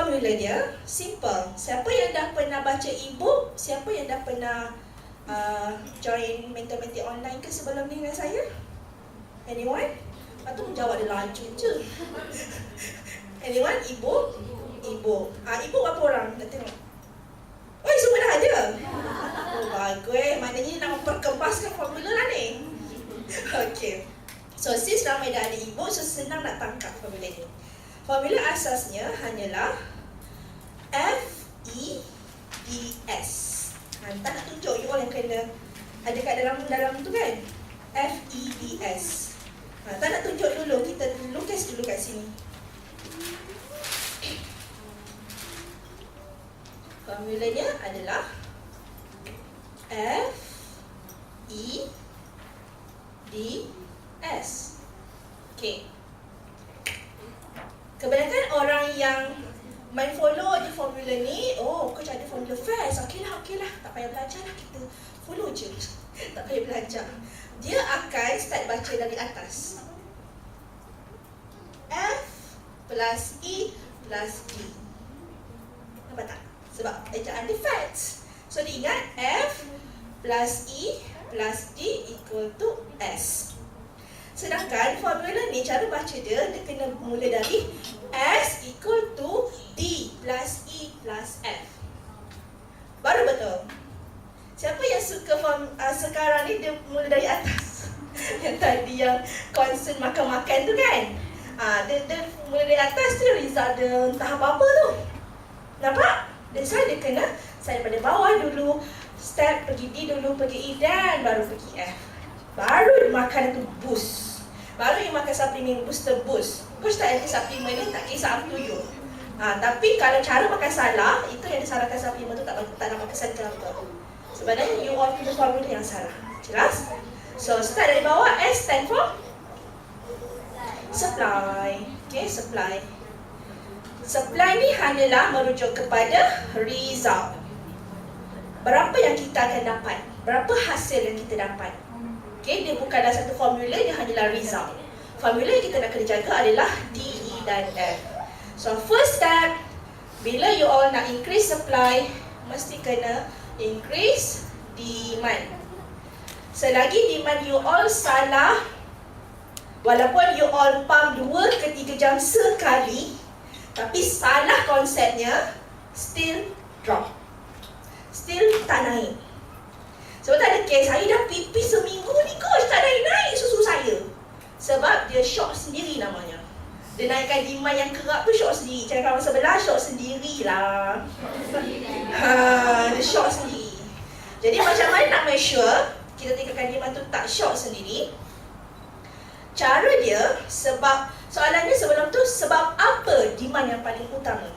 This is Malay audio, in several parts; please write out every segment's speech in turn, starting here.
formula dia simple. Siapa yang dah pernah baca e-book? Siapa yang dah pernah join mentor-mentor online ke sebelum ni dengan saya? Anyone? Lepas tu menjawab dia laju je. Anyone? E-book? E-book. E-book berapa orang? Nak tengok. Oh, semua dah ada? Oh, bagus. Maknanya nak memperkembaskan formula lah ni. Okay. So, since ramai dah ada e-book, so senang nak tangkap formula ni. Formula asasnya hanyalah F-E-D-S. Tak nak tunjuk you all yang kena ada kat dalam tu kan? F-E-D-S. Tak nak tunjuk dulu, kita lukis dulu kat sini. Formulanya adalah F-E-D-S. Okay. Kebanyakan orang yang main follow je formula ni, oh, coach ada formula fast, okey lah, tak payah belajar lah, kita follow je. Tak payah belajar. Dia akan start baca dari atas. F plus E plus D. Nampak tak? Sebab ejaan dia fast. So dia ingat F plus E plus D equal to S. Sedangkan formula ni, cara baca dia kena mula dari S equal to D plus E plus F. Baru betul. Siapa yang suka sekarang ni dia mula dari atas? Yang tadi yang concern makan-makan tu kan? Dia mula dari atas tu, result dia entah apa-apa tu. Nampak? That's why dia kena start daripada bawah dulu, start pergi D dulu, pergi E dan baru pergi F. Baru makan tu boost. Baru you makan suplemen booster boost. Coach tak ada suplemen ni, tak kisah up to you. Tapi kalau cara makan salah, itu yang disalahkan suplemen tu tak dapat kesan ke apa. Sebenarnya you all punya formula yang salah. Jelas? So start dari bawah. S stand for supply. Okay, supply. Supply ni hanyalah merujuk kepada result. Berapa yang kita akan dapat? Berapa hasil yang kita dapat? Okay, dia bukanlah satu formula, dia hanyalah result. Formula yang kita nak kena jaga adalah D, E dan F. So first step, bila you all nak increase supply, mesti kena increase demand. Selagi demand you all salah, walaupun you all pump 2 ke 3 jam sekali, tapi salah konsepnya, still drop, still tak naik. Sebab tak ada kes, saya dah pipi seminggu ni coach, tak naik susu saya. Sebab dia shock sendiri namanya. Dia naikkan demand yang kerap tu shock sendiri. Cakap kawan sebelah, shock sendirilah. Dia shock sendiri. Jadi macam mana nak make sure kita tinggalkan demand tu tak shock sendiri? Cara dia, sebab soalannya sebelum tu, sebab apa demand yang paling utama?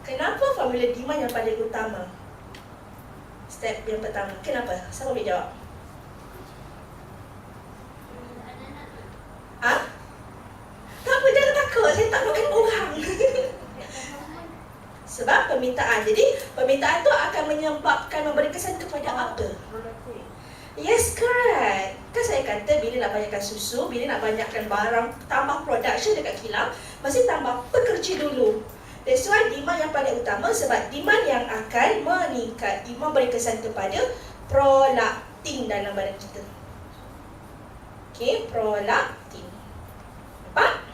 Kenapa formula demand yang paling utama? Step yang pertama, kenapa? Siapa boleh jawab? Tak apa, jangan takut, saya tak makan orang. Sebab permintaan. Jadi permintaan tu akan menyebabkan memberi kesan kepada apa? Yes, correct. Kan saya kata bila nak banyakkan susu, bila nak banyakkan barang, tambah production dekat kilang, mesti tambah pekerja dulu. That's why demand yang paling utama, sebab demand yang akan meningkat, memberi kesan kepada prolaktin dalam badan kita. Okay, prolaktin. Nampak?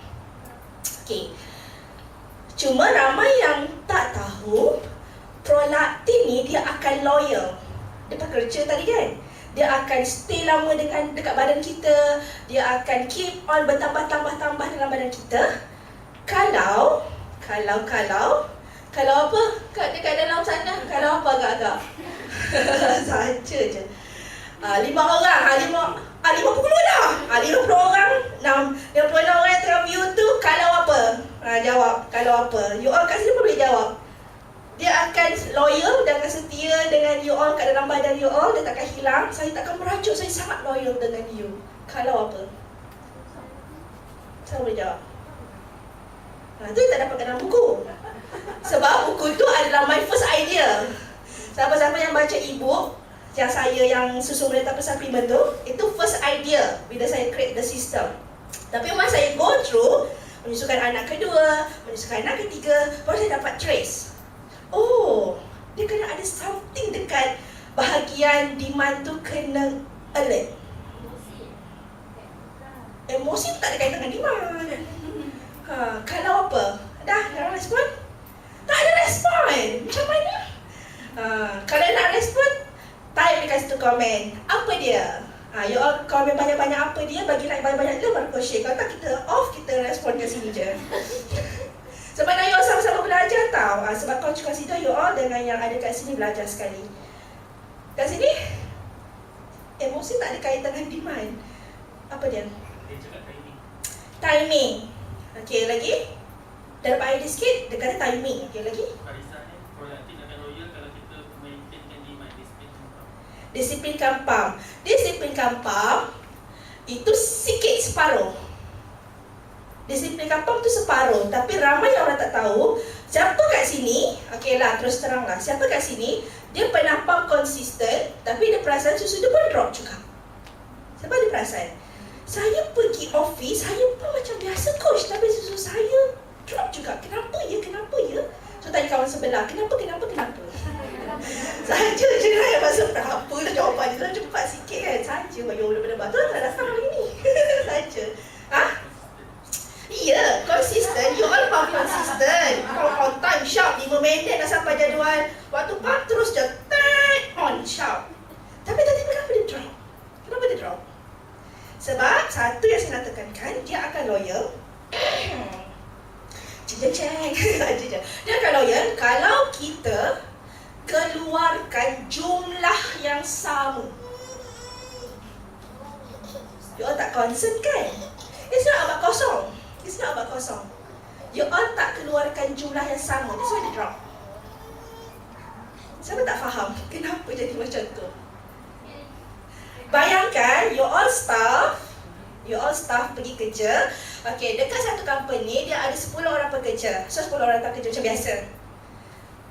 Okay. Cuma ramai yang tak tahu, prolaktin ni dia akan loyal. Dia pekerja tadi kan? Dia akan stay lama dekat badan kita. Dia akan keep on bertambah-tambah dalam badan kita. Kalau apa? Dekat dalam sana, kalau apa agak-agak? Saja je. 5 orang, 50 dah. 50 orang, 56 orang yang tengah view tu, kalau apa? Jawab, kalau apa? You all kat sini pun boleh jawab. Dia akan loyal dan akan setia dengan you all kat dalam badan you all. Dia takkan hilang. Saya takkan merajuk, saya sangat loyal dengan you. Kalau apa? Saya boleh jawab. Itu tak dapat dalam buku. Sebab buku tu adalah my first idea. Siapa-siapa yang baca e-book yang saya yang susu mulai tanpa suplemen tu, itu first idea bila saya create the system. Tapi once saya go through, menyusukan anak kedua, menyusukan anak ketiga, baru saya dapat trace. Oh, dia kena ada something dekat bahagian demand tu kena alert. Emosi tu tak ada kaitan dengan demand. Kalau apa? Dah respon? Tak ada respon. Macam mana? Kalau nak respon, type dekat situ komen. Apa dia? You all komen banyak-banyak apa dia, bagi like banyak-banyak dia baru kau share. Kalau tak kita off, kita respon kat sini je. Sebab nak you all sama-sama belajar tau. Sebab kau consider you all dengan yang ada kat sini belajar sekali. Kat sini, emosi tak ada kaitan dengan demand. Apa dia? Dia cakap timing. Timing. Okey, lagi? Dah dapat idea sikit, dia kata timing. Okey, lagi? Barisannya produktif akan loyal kalau kita maintainkan demand disiplin pump. Disiplinkan pump itu sikit separuh. Disiplinkan pump tu separuh, tapi ramai orang tak tahu. Siapa kat sini, okeylah terus teranglah. Siapa kat sini, dia pernah pump konsisten, tapi dia perasan susu dia pun drop juga. Siapa ada perasan? Saya pergi office, saya pun macam biasa coach, tapi susu saya drop juga. Kenapa ya? So tanya kawan sebelah, kenapa? Saja je lah yang masa berapa lah jawapan dia. Cepat sikit kan. Saja bagi orang berdebat. Tu tak datang hari ni. Saja. Ya, konsisten. You all pump konsisten. Kalau on time, sharp 5 minit dah sampai jadual. Waktu pump terus je on sharp. Tapi tadi kenapa dia drop? Sebab satu yang saya nak tekankan, dia akan loyal. Dia akan loyal kalau kita keluarkan jumlah yang sama. You all tak concern kan? It's not about kosong. You all tak keluarkan jumlah yang sama. That's why dia drop. Siapa tak faham kenapa jadi macam tu? Bayangkan you all staff pergi kerja. Okey, dekat satu company dia ada 10 orang pekerja. So 10 orang tak kerja macam biasa.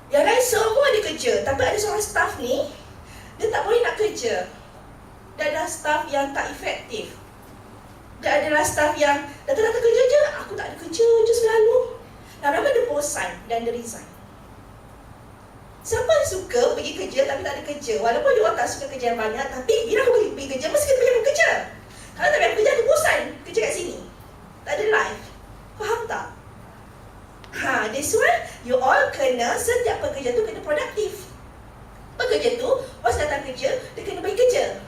Yang lain semua dia kerja, tapi ada seorang staff ni dia tak boleh nak kerja. Dia adalah staff yang tak efektif. Dia adalah staff yang datang kerja je, aku tak ada kerja je selalu. Lama-lama dia bosan dan dia resign. Siapa yang suka pergi kerja tapi tak ada kerja? Walaupun dia orang tak suka kerja yang banyak, tapi bila aku pergi kerja, mesti kena banyak kerja. Kalau tak banyak kerja, aku bosan kerja kat sini. Tak ada life. Faham tak? This one, you all kena, setiap pekerja tu kena produktif. Pekerja tu, once datang kerja, dia kena bagi kerja.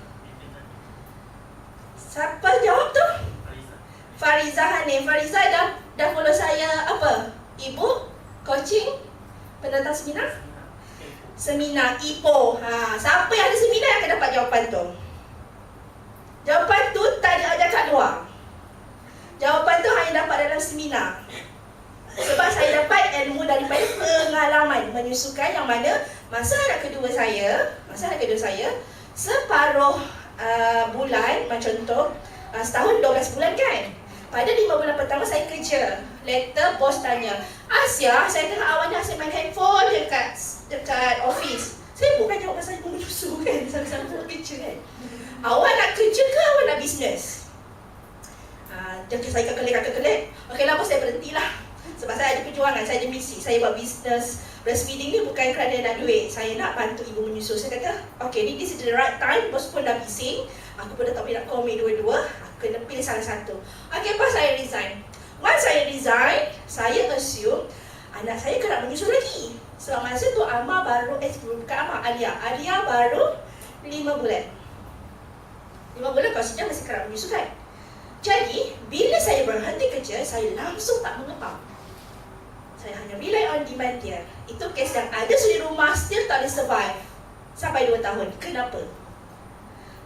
Siapa jawab tu? Fariza Hanim. Fariza dah follow saya apa? Ibu, coaching, pernah datang seminar Ipoh. Siapa yang ada seminar yang akan dapat jawapan tu? Jawapan tu tak diajar kat luar. Jawapan tu hanya dapat dalam seminar. Sebab saya dapat ilmu daripada pengalaman menyusukan, yang mana masa anak kedua saya separuh bulan, macam contoh setahun 12 bulan kan. Pada 5 bulan pertama saya kerja. Later bos tanya, Asia, saya tengah awalnya saya main handphone dekat office. Saya bukan jawab pasal ibu menyusu kan, sama-sama kerja kan. Awak nak kerja ke awak nak bisnes? Saya kekelek. Okey lah bos, saya berhentilah. Sebab saya ada perjuangan, saya ada misi. Saya buat bisnes breastfeeding ni bukan kerana nak duit. Saya nak bantu ibu menyusu. Saya kata, okay, this is the right time. Bos pun dah bising. Aku pun dah tak boleh nak komit dua-dua. Aku kena pilih salah satu. Okay, pas saya resign. Once saya resign, saya assume anak saya kena menyusu lagi. Sebab masa tu Amma baru, bukan Amma, Alia baru 5 bulan. 5 bulan kalau sejak masih kerap menyusu kan. Jadi, bila saya berhenti kerja, saya langsung tak mengepam. Saya hanya rely on demand dia. Itu kes yang ada di rumah still tak boleh survive sampai 2 tahun. Kenapa?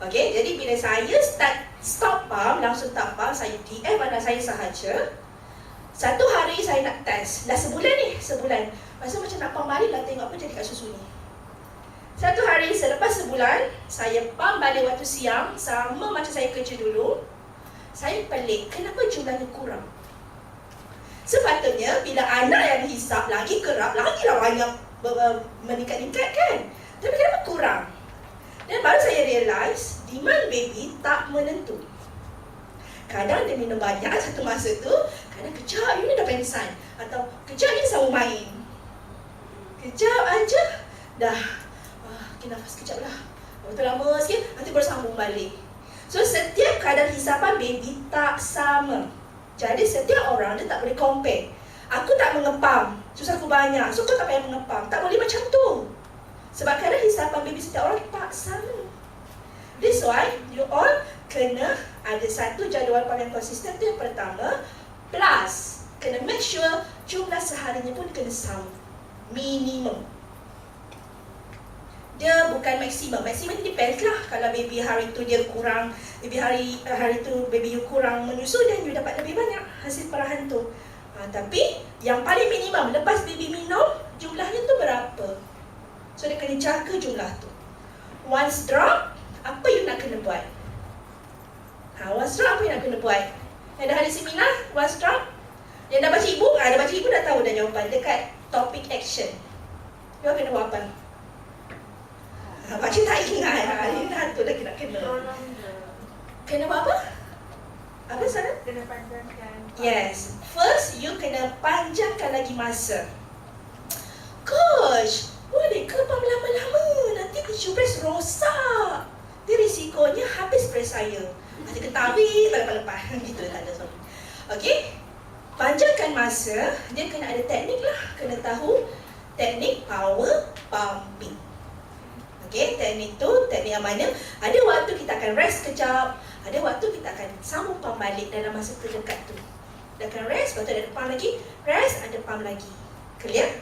Okay, jadi bila saya stop pump, langsung tak pump, saya DM anak saya sahaja. Satu hari saya nak test. Dah sebulan. Masa macam nak pump balik lah, tengok apa jadi kat susu ni. Satu hari selepas sebulan, saya pump balik waktu siang, sama macam saya kerja dulu. Saya pelik, kenapa jumlahnya kurang? Sepatutnya bila anak yang hisap lagi kerap, lagilah banyak meningkat-ningkat kan. Tapi kenapa kurang? Dan baru saya realise, demand baby tak menentu. Kadang dia minum banyak satu masa tu, kadang kejap, pengsan. Atau kejap ni sambung main. Kejap aja dah. Okay, nafas kejap lah. Betul lama sikit, nanti baru sambung balik. So setiap kadar hisapan baby tak sama. Jadi setiap orang dia tak boleh compare. Aku tak mengepam, susah aku banyak, so kau tak payah mengepam. Tak boleh macam tu. Sebab kadar hisapan baby setiap orang tak sama. That's why you all kena ada satu jadual pam yang konsisten. Itu yang pertama. Plus kena make sure jumlah seharinya pun kena sama. Minimum. Dia bukan maksimum. Maksimum ni depends lah. Kalau baby hari tu dia kurang, baby hari tu baby you kurang menyusu, dan you dapat lebih banyak hasil perahan tu. Tapi yang paling minimum lepas baby minum, jumlahnya tu berapa? So dia kena jaga jumlah tu. Once drop, apa you nak kena buat? Once drop apa you nak kena buat? Yang dah ada seminar, once drop. Yang dah baca ibu, dah baca ibu dah tahu dah jawapan. Dekat topik action, you kena buat apa? Baca tak ingat. Ini hantu dah kena. Kena buat apa? Apa sana? Kena panjangkan. Yes. First, you kena panjangkan lagi masa. Coach, boleh ke pam lama-lama? Nanti tissue press rosak. Dia risikonya habis press saya. Nanti ketawi, lepas-lepas. Gitu tak ada sorry. Okay? Panjangkan masa, dia kena ada teknik lah. Kena tahu teknik power pumping. Okay, teknik tu, teknik yang mana ada waktu kita akan rest kejap, ada waktu kita akan sambung pump balik dalam masa terdekat tu. Dia akan rest, lepas tu ada pump lagi, rest, ada pump lagi. Clear?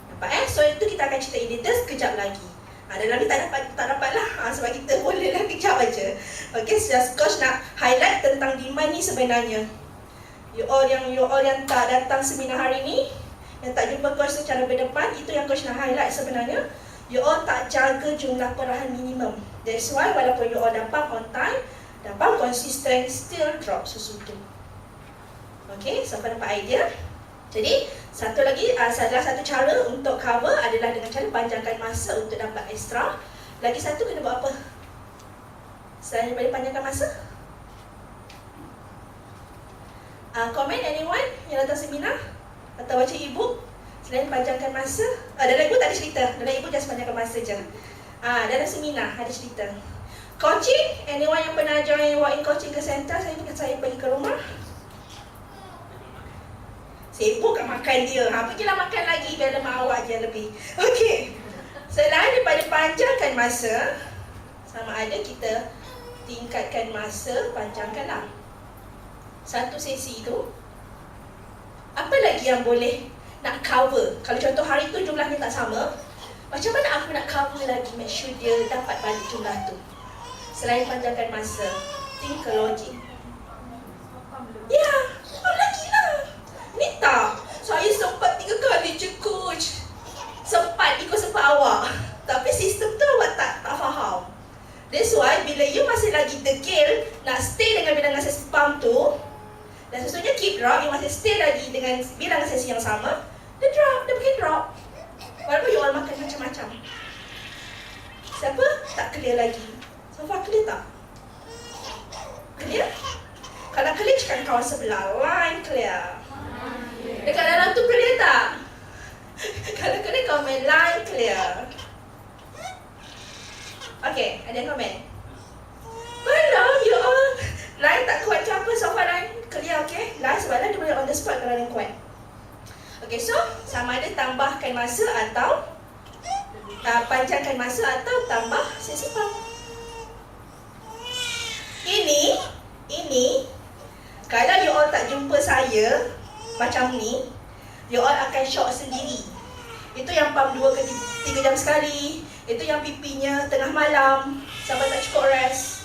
Nampak So itu kita akan cerita editors kejap lagi. Dalam ni tak dapat lah, sebab kita boleh lah kejap aja. Okay, just coach nak highlight tentang demand ni sebenarnya. You all yang tak datang seminar hari ni, yang tak jumpa coach secara berdepan, itu yang coach nak highlight sebenarnya. You all tak jaga jumlah perahan minimum. That's why walaupun you all dah pump on time, dah pump consistent, still drop susu tu. Okay, siapa dapat idea? Jadi, satu lagi, salah satu cara untuk cover adalah dengan cara panjangkan masa untuk dapat extra. Lagi satu kena buat apa? Selain daripada panjangkan masa? Comment anyone yang datang seminar? Atau baca e-book? Selain panjangkan masa, dalam ibu tak ada cerita. Dalam ibu just panjangkan masa je. Dalam seminar ada cerita. Coaching, anyone yang pernah join walk-in coaching ke center, saya pergi ke rumah. Sibuk kat makan dia. Pergilah makan lagi biar lemak awak je lebih. Okey. Selain daripada panjangkan masa, sama ada kita tingkatkan masa, panjangkanlah. Satu sesi tu, apa lagi yang boleh nak cover? Kalau contoh hari tu jumlahnya tak sama, macam mana aku nak cover lagi, make sure dia dapat balik jumlah tu? Selain panjangkan masa, think logik. Ya, apa lagi lah. Ni tak, saya sempat 3 kali je coach. Sempat ikut sempat awak, tapi sistem tu awak tak faham. That's why bila you masih lagi degil nak stay dengan bilangan sesi pump tu, dan sesuatunya keep drop, you masih stay lagi dengan bilangan sesi yang sama, dia makin drop. Walaupun you all makan macam-macam. Siapa tak clear lagi? So far clear tak? Clear? Kalau clear, cakap kawan sebelah. Line clear. Dekat dalam tu clear tak? Kalau clear, komen line clear. Okay, ada yang komen? Belum, you all. Line tak kuat ke apa? So far line clear, okay? Line sebab line dia boleh on the spot kalau line kuat. Okay, so sama ada tambahkan masa atau panjangkan masa atau tambah sesi pump. Ini kalau you all tak jumpa saya macam ni, you all akan shock sendiri. Itu yang pump 2 ke 3 jam sekali, itu yang pipinya tengah malam sampai tak cukup rest.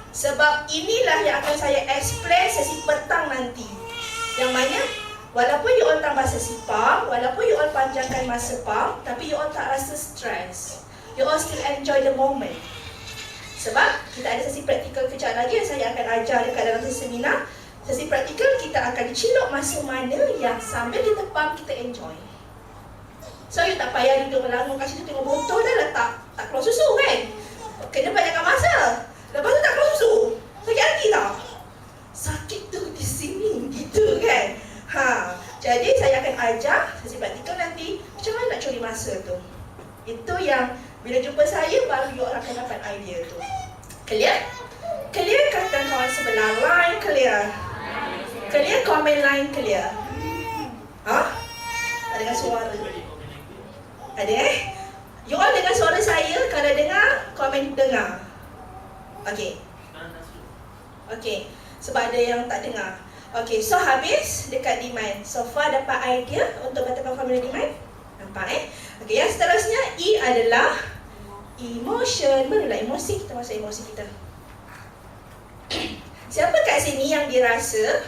Sebab inilah yang akan saya explain sesi petang nanti, yang mana walaupun you all tambah sesi pump, walaupun you all panjangkan masa pump, tapi you all tak rasa stress. You all still enjoy the moment. Sebab kita ada sesi praktikal kejap lagi yang saya akan ajar dekat dalam sesi seminar. Sesi praktikal kita akan cilok masa mana yang sambil kita pump kita enjoy. So you tak payah duduk melangung kat situ tengok botol dah lah tak keluar susu kan. Kena banyakkan masa. Lepas tu tak keluar susu. Sakit hati tak? Sakit tu di sini gitu kan. Jadi ajar, saya praktikal nanti macam mana nak curi masa tu. Itu yang bila jumpa saya baru you orang akan dapat idea tu. Clear? Clear kata kawan sebelah, line clear. Clear, comment line clear. Ha? Tak dengar suara. Ada You all dengar suara saya, kalau dengar, komen dengar. Okey. Okey, sebab ada yang tak dengar. Okey, so habis dekat demand. So far dapat idea untuk betapa formula demand? Nampak Okey, yang seterusnya E adalah emotion. Barulah emosi, kita masuk emosi kita. Siapa kat sini yang dirasa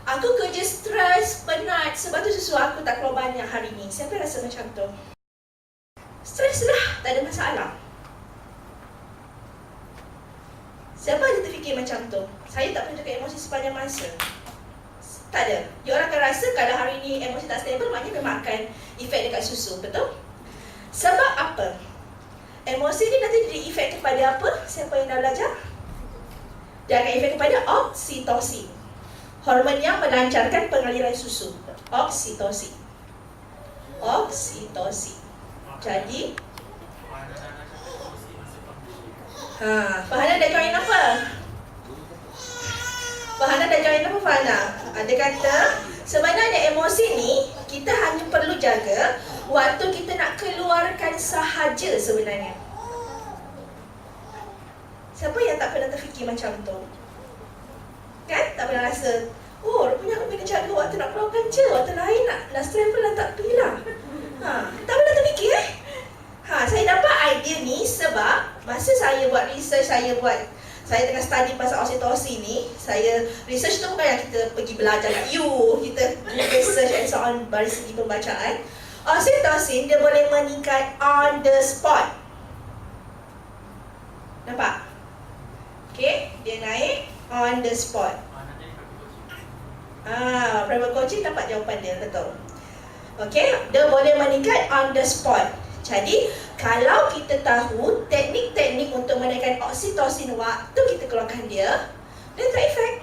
aku kerja stres, penat, sebab tu susu aku tak keluar banyak hari ni? Siapa rasa macam tu? Stres lah, tak ada masalah. Siapa ada terfikir macam tu? Saya tak pernah jaga emosi sepanjang masa. Tak ada. You orang akan rasa kalau hari ni emosi tak stable, maknanya memang akan efek dekat susu, betul? Sebab apa? Emosi ni nanti jadi efek kepada apa? Siapa yang dah belajar? Dia akan efek kepada oksitosin, hormon yang melancarkan pengaliran susu. Oksitosin. Oksitosin. Jadi Fahana dah join apa? Fahana dah join apa Fahana? Ada kata sebenarnya emosi ni kita hanya perlu jaga waktu kita nak keluarkan sahaja sebenarnya. Siapa yang tak pernah terfikir macam tu? Kan? Tak pernah rasa, oh rupanya aku kena jaga waktu nak keluarkan je, waktu lain nak travel lah tak pergi lah. Tak pernah terfikir saya dapat idea ni sebab masa saya buat research, saya tengah study pasal oksitosin ni. Saya research tu bukan yang kita pergi belajar kat kita research and so on dari segi pembacaan. Oksitosin dia boleh meningkat on the spot. Nampak? Okay, dia naik on the spot. Private coaching dapat jawapan dia, betul. Okay, dia boleh meningkat on the spot. Jadi, kalau kita tahu teknik-teknik untuk menaikkan oksitosin waktu kita keluarkan dia tak efek.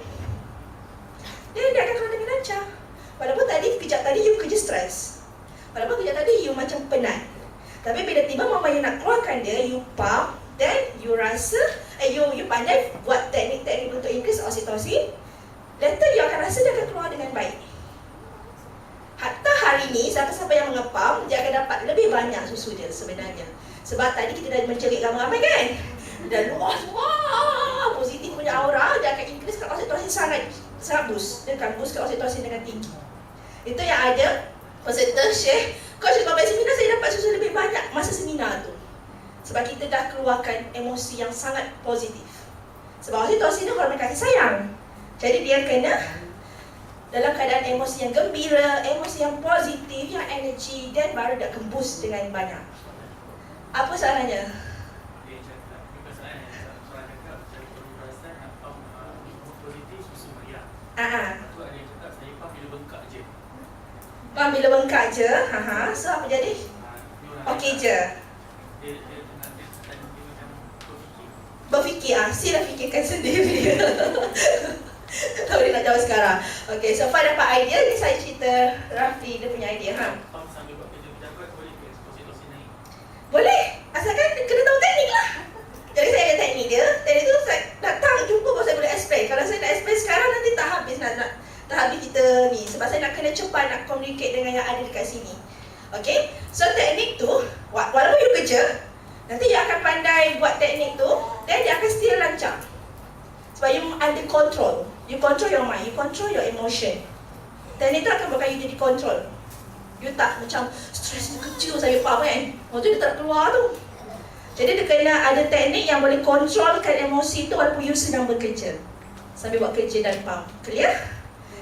Dia akan keluar dengan lancar. Walaupun kejap tadi you kerja stres. Walaupun kejap tadi you macam penat. Tapi bila tiba mama you nak keluarkan dia, you pump, then you rasa, you pandai buat teknik-teknik untuk increase oksitosin. Later you akan rasa dia akan keluar dengan baik. Hatta hari ni, siapa-siapa yang mengepam, dia akan dapat lebih banyak susu dia sebenarnya. Sebab tadi kita dah mencerit ramai-ramai kan? Dah luas, wah, positif punya aura, dia akan increase kan oksitosin sangat boost. Dia akan boost kan oksitosin dengan tinggi. Itu yang ada peserta share, coach kalau bagi seminar saya dapat susu lebih banyak masa seminar tu. Sebab kita dah keluarkan emosi yang sangat positif. Sebab oksitosin ni hormon kasih sayang. Jadi dia kena dalam keadaan emosi yang gembira, emosi yang positif, yang energi, dan baru dia akan boost dengan banyak. Apa soalannya? Dia cakap, soalan cakap, saya perlu perasan apa positif susu meriah. Lepas tu ada yang cakap, saya pump bila bengkak je. Pump bila bengkak je? So apa jadi? Okey je. Dia macam berfikir. Sila fikirkan sendiri. Tak boleh nak jawab sekarang. Okay, so Fah dapat idea ni, saya cerita roughly dia punya idea. Pump sambil buat kerja pejabat, boleh ke oksitosin naik? Boleh, asalkan kena tahu teknik lah. Jadi saya ada teknik dia. Teknik tu saya datang jumpa baru saya boleh explain. Kalau saya nak explain sekarang nanti tak habis tak habis kita ni. Sebab saya nak kena cepat nak communicate dengan yang ada dekat sini. Okay, so teknik tu walaupun you kerja, nanti you akan pandai buat teknik tu, dan dia akan still lancar. Sebab you ada control. You control your mind, you control your emotion. Teknik tu akan buatkan you jadi control. You tak macam stres ni kecil saya faham kan. Waktu dia tak keluar tu. Jadi dia kena ada teknik yang boleh kontrolkan emosi tu walaupun you sedang bekerja. Sambil buat kerja dan pump. Clear?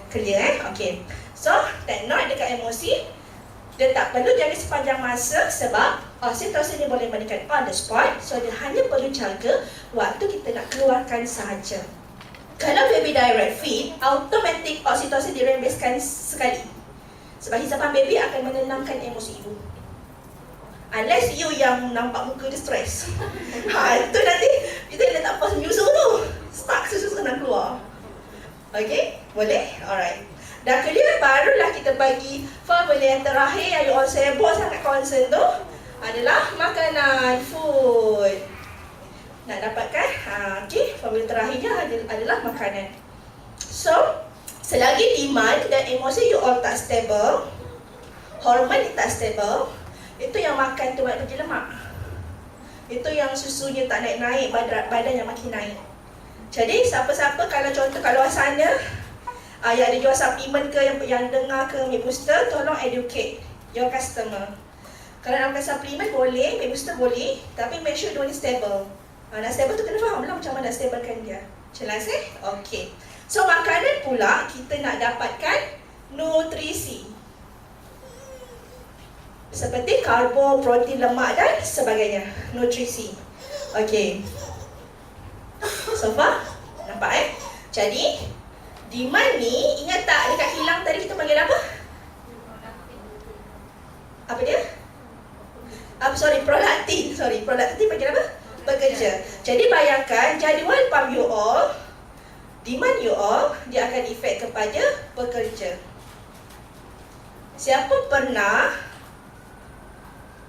Clear Okay. So, teknik dekat emosi, dia tak perlu jaga sepanjang masa sebab oksitosin dia boleh meningkat on the spot. So, dia hanya perlu jaga waktu kita nak keluarkan sahaja. Kalau baby direct feed, automatic oksitosin dirembeskan sekali. Sebab hisapan baby akan menenangkan emosi ibu. Unless you yang nampak muka dia stres. Itu nanti kita letak pos menyusu tu. Stuck susu nak keluar. Okay, boleh? Alright. Dah clear, barulah kita bagi formula yang terakhir yang you all sibuk sangat concern tu adalah makanan, food. Nak dapatkan, okay, formula terakhirnya adalah makanan. So, selagi demand dan emosi you all tak stable, hormon tak stable, itu yang makan tu buat pergi lemak. Itu yang susunya tak naik-naik, badan yang makin naik. Jadi siapa-siapa kalau luar sana yang ada jual suplemen ke yang dengar ke milk booster, tolong educate your customer. Kalau nak makan suplemen boleh, milk booster boleh, tapi make sure dia ni stable. Nak stable tu kena faham lah macam mana nak stablekan dia. Jelas Okey. So makanan pula kita nak dapatkan nutrisi. Seperti karbo, protein, lemak dan sebagainya. Nutrisi. Okey. So far? Nampak Jadi, demand ni, ingat tak dekat kilang tadi kita panggil apa? Apa dia? Prolaktin. Prolaktin panggil apa? Pekerja. Jadi bayangkan, jadual pump you all, demand you all, dia akan efek kepada pekerja. Siapa pernah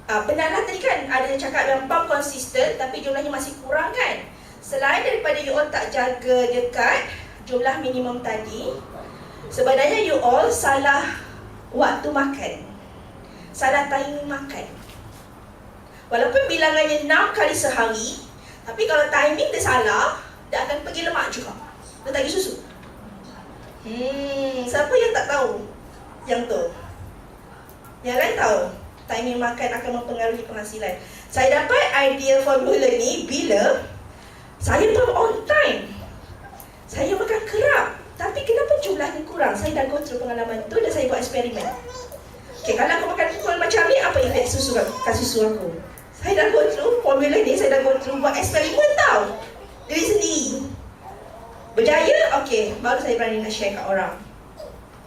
benarlah tadi kan ada yang cakap yang pump konsisten tapi jumlahnya masih kurang kan? Selain daripada you all tak jaga dekat jumlah minimum tadi, sebenarnya you all salah waktu makan, salah timing makan. Walaupun bilangannya 6 kali sehari, tapi kalau timing dia salah, dia akan pergi lemak juga. Dia tak pergi susu. Siapa yang tak tahu yang tu? Yang lain tahu timing makan akan mempengaruhi penghasilan. Saya dapat idea formula ni bila saya pun on time. Saya makan kerap. Tapi kenapa jumlahnya kurang? Saya dah go through pengalaman tu dan saya buat eksperimen. Okay, kalau aku makan pukul macam ni, apa efek susu aku? Saya dah go through formula ni, saya dah go through buat eksperimen tau. Diri sendiri. Berjaya? Okay, baru saya berani nak share kat orang.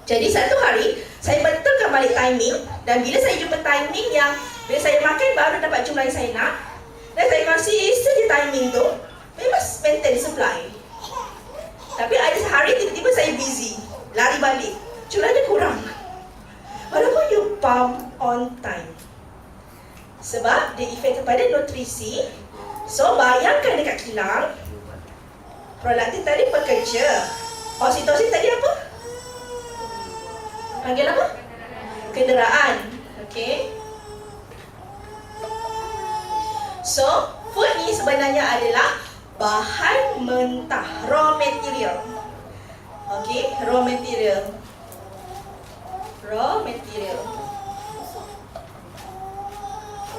Jadi satu hari, saya betulkan balik timing. Dan bila saya jumpa timing yang bila saya makan baru dapat jumlah yang saya nak, dan saya konsisten di timing tu, memang maintain supply. Tapi ada sehari tiba-tiba saya busy, lari balik, jumlahnya kurang. Walaupun you pump on time. Sebab dia efek kepada nutrisi. So bayangkan dekat kilang, prolaktin tadi pekerja, oksitosin tadi apa? Panggil apa? Kenderaan. Okay. So food ni sebenarnya adalah bahan mentah, raw material. Okay, raw material.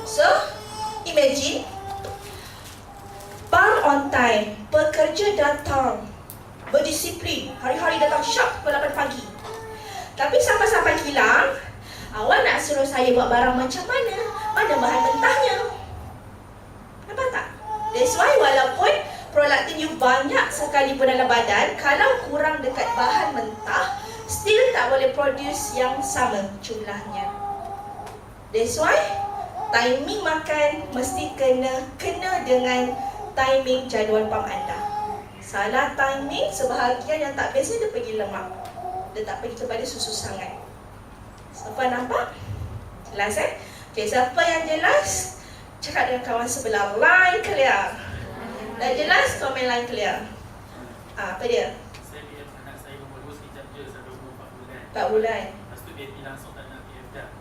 So, imagine pump on time, pekerja datang berdisiplin, hari-hari datang sharp pukul 8 pagi. Tapi sampai-sampai kilang, awak nak suruh saya buat barang macam mana? Mana bahan mentahnya? Nampak tak? That's why walaupun prolaktin you banyak sekalipun dalam badan, kalau kurang dekat bahan mentah, still tak boleh produce yang sama jumlahnya. That's why timing makan mesti kena dengan timing jadual pump anda. Salah timing, sebahagian yang tak biasa dia pergi lemak, dia tak pergi kepada susu sangat. Siapa nampak? Jelas Okay, siapa yang jelas? Cakap dengan kawan sebelah. Line clear. Dah jelas? Komen line clear. Apa dia? Saya BF anak saya nombor 2 sekejap je sampai umur 4 bulan. 4 bulan. Lepas tu BF langsung tak nak BF dah.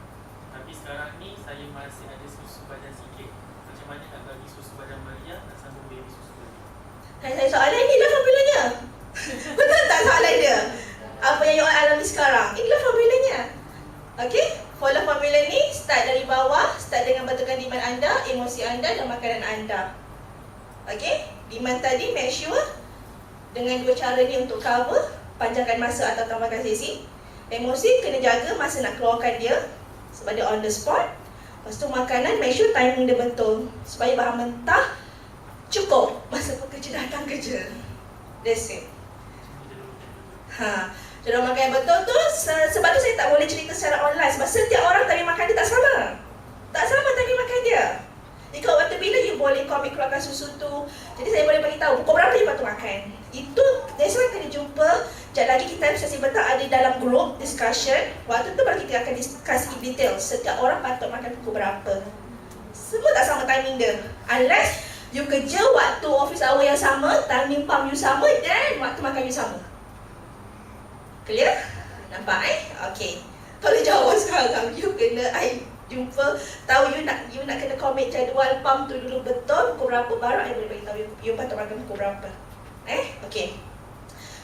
Tapi sekarang ni saya masih ada susu badan sikit. Macam mana nak bagi susu badan Maria, nak sambung baby susu lagi? Saya soalan inilah formulanya. Betul tak soalan dia? Apa yang you alami sekarang? Inilah formulanya. Okay? Follow formula ni, start dari bawah, start dengan betulkan demand anda, emosi anda dan makanan anda. Okay? Demand tadi, make sure dengan dua cara ni untuk cover, panjangkan masa atau tambahkan sesi. Emosi, kena jaga masa nak keluarkan dia sebab dia on the spot. Lepas tu makanan, make sure timing dia betul supaya bahan mentah cukup masa pekerja datang kerja. That's it. Cara makan yang betul tu, sebab tu saya tak boleh cerita secara online. Sebab setiap orang timing makan dia tak sama. Tak sama timing makan dia. Ikut waktu bila you boleh komit keluarkan susu tu. Jadi saya boleh bagi tahu pukul berapa you patut makan. Itu, that's why kena jumpa Sekejap lagi kita sesi petang ada dalam group discussion. Waktu tu baru kita akan discuss in detail setiap orang patut makan pukul berapa. Semua tak sama timing dia. Unless you kerja waktu office hour yang sama, timing pump you sama, dan waktu makan you sama. Clear? Nampak Okay. Kalau jawab sekarang, you kena jumpa, tahu you nak kena commit jadual pump tu dulu betul pukul berapa, baru I boleh beritahu you patut makan pukul berapa. Okay.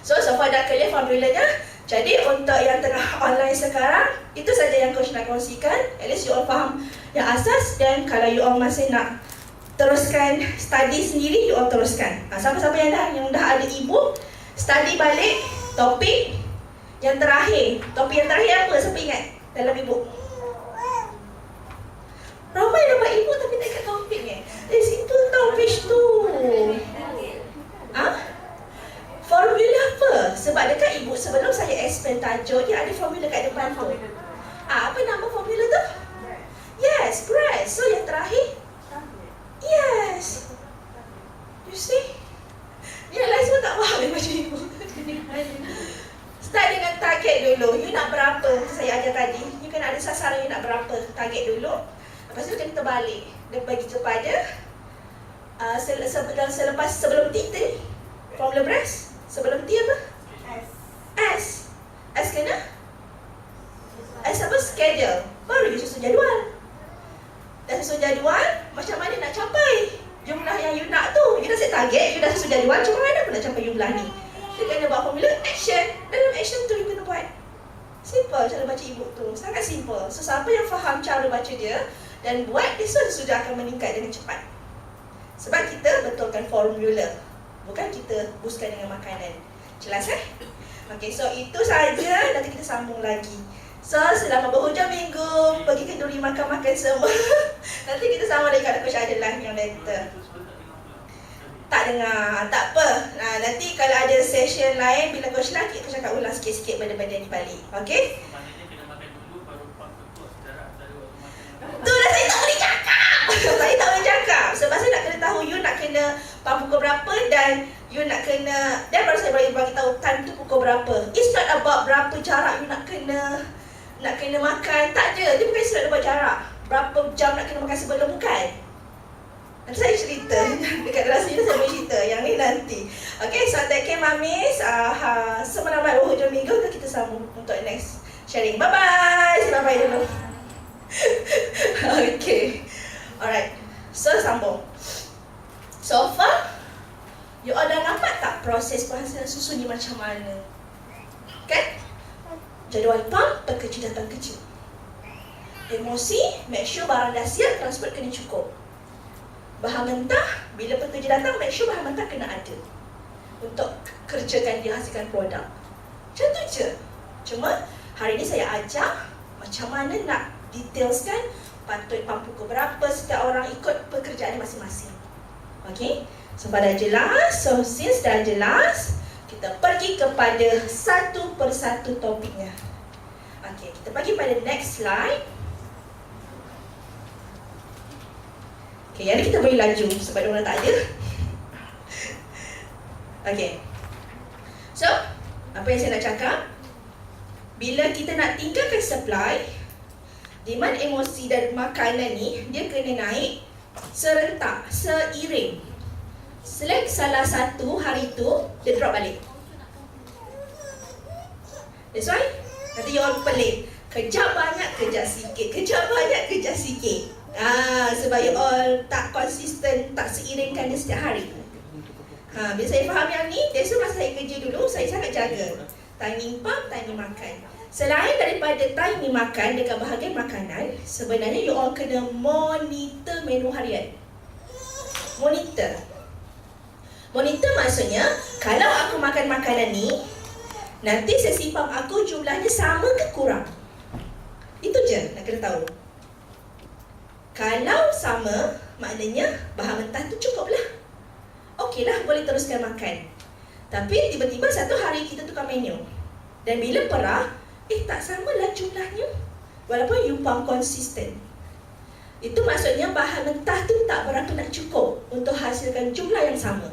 So far dah clear formulanya. Jadi untuk yang tengah online sekarang, itu saja yang coach nak kongsikan. At least you all faham yang asas. Dan kalau you all masih nak teruskan study sendiri, you all teruskan. Siapa-siapa yang dah ada ibu, study balik topik yang terakhir. Topik yang terakhir apa? Siapa ingat dalam ibu? Ramai dapat ibu tapi tak ingat topik Di situ tau page tu. Formula apa? Sebab dekat ibu sebelum saya explain tajuk, dia ada formula kat depan tu. Apa nama formula tu? Yes, breath. So yang terakhir? Yes. You see? Yang lain semua tak faham macam ibu. Start dengan target dulu. You nak berapa? Saya ajar tadi. You kena ada sasaran you nak berapa. Target dulu. Lepas tu kita balik. Dia bagi kepada selepas sebelum T tadi. Formula breast. Sebelum T apa? S. S kena? S apa? Schedule. Baru you susun jadual. Dah susun jadual, macam mana nak capai jumlah yang you nak tu. You dah set target, you dah susun jadual, macam mana pun nak capai jumlah ni. You kena buat formula action. Dalam action tu you kena buat. Simple cara baca ibu tu. Sangat simple. So siapa yang faham cara baca dia dan buat, dia sudah akan meningkat dengan cepat. Sebab kita betulkan formula, bukan kita boostkan dengan makanan. Jelas Okay, so itu saja. Nanti kita sambung lagi. So, selama berhujung minggu, pergi kenduri makan-makan semua. Nanti kita sambung lagi kalau coach ada live yang later. Tak dengar, tak apa. Nanti kalau ada session lain, bila coach live, kita cakap ulang sikit-sikit benda-benda ni balik. Okay? Maknanya kena makan dulu, baru pump betul sejarah antara waktu makan. Tu dah saya tak boleh cakap. Saya tak boleh cakap. Sebab saya nak kena tahu you nak kena pump pukul berapa dan you nak kena, dan baru saya boleh bagi tahu time tu pukul berapa. It's not about berapa jarak you nak kena makan. Tak je, dia bukan istilah buat jarak. Berapa jam nak kena makan sebelum, bukan. Nanti saya cerita. Dekat dalam sini saya boleh cerita. Yang ni nanti. Okay, so take care mamis. Selamat berhujung minggu. Kita sambung untuk next sharing. Bye-bye. Bye-bye dulu. Okay. Alright. So, sambung. So far, you all dah nampak tak proses penghasilan susu ni macam mana? Kan? Jadual pump, terkejut datang kecil. Emosi, make sure barang dah siap, transport kena cukup. Bahan mentah, bila pekerja datang, make sure bahan mentah kena ada untuk kerjakan dia hasilkan produk. Macam tu je. Cuma, hari ni saya ajar macam mana nak detailskan patut pump pukul berapa, setiap orang ikut pekerjaan masing-masing. Okay? So, dah jelas. So, since dah jelas, kita pergi kepada satu persatu topiknya. Okay, kita pergi pada next slide. Okay, yang ni kita boleh laju sebab dia orang tak ada. Okay. So, apa yang saya nak cakap? Bila kita nak tinggalkan supply, demand emosi dan makanan ni, dia kena naik serentak, seiring. Select salah satu hari tu, dia drop balik. That's why nanti you all pelik. Kejap banyak, kejap sikit. Kejap banyak, kejap sikit. Sebab you all tak konsisten, tak seiringkan dia setiap hari. Bila saya faham yang ni, that's why masa saya kerja dulu, saya sangat jaga timing pump, timing makan. Selain daripada timing makan dekat bahagian makanan, sebenarnya you all kena monitor menu harian. Monitor maksudnya, kalau aku makan makanan ni, nanti sesi pump aku jumlahnya sama ke kurang? Itu je nak kena tahu. Kalau sama, maknanya bahan mentah tu cukup lah. Okeylah, boleh teruskan makan. Tapi tiba-tiba satu hari kita tukar menu. Dan bila perah, tak samalah jumlahnya. Walaupun you pump konsisten. Itu maksudnya bahan mentah tu tak berapa nak cukup untuk hasilkan jumlah yang sama.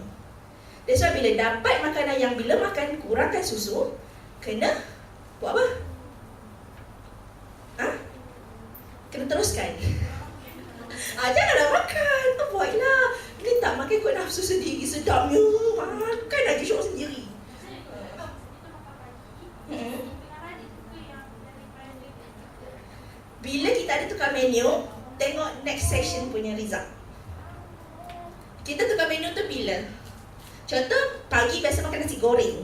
That's why bila dapat makanan yang bila makan kurangkan susu, kena buat apa? Kena teruskan. Janganlah makan. Avoidlah. Ini tak makan kot nafsu sendiri. Sedapnya. Makan lagi syok sendiri. Bila kita ada tukar menu, tengok next session punya result. Kita tukar menu tu bila? Contoh, pagi biasa makan nasi goreng.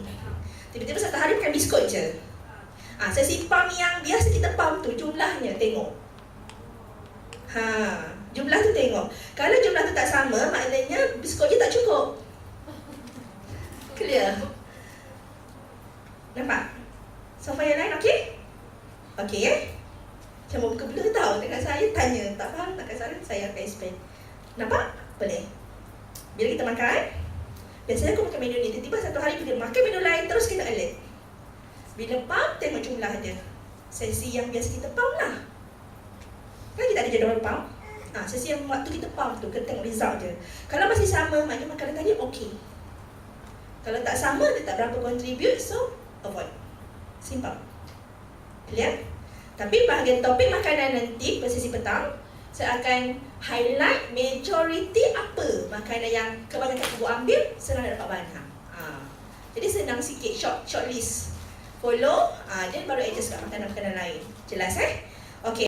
Tiba-tiba satu hari makan biskut je. Sesi pump yang biasa kita pump tu, jumlahnya tengok. Jumlah tu tengok. Kalau jumlah tu tak sama, maknanya biskut je tak cukup. Clear? Nampak? Sofa yang lain okey? Okey Macam buka blur tau. Dekat saya tanya, tak faham tak kat saya akan explain. Nampak? Boleh? Bila kita makan, biasanya aku makan menu ni, tiba-tiba satu hari bila makan menu lain terus kena alert. Bila pump, tengok jumlah dia. Sesi yang biasa kita pump lah. Kan kita ada jadual pump. Sesi yang waktu kita pump tu, kita tengok result je. Kalau masih sama, maknanya makanan tadi okey. Kalau tak sama, dia tak berapa contribute, so avoid. Simple. Clear? Tapi bahagian topik makanan nanti, pada sesi petang, saya akan highlight majority apa makanan yang kebanyakan ibu ambil, senang dapat bahan. Jadi senang sikit, short list. Follow, dia baru adjust kat makanan-makanan lain. Jelas Okey.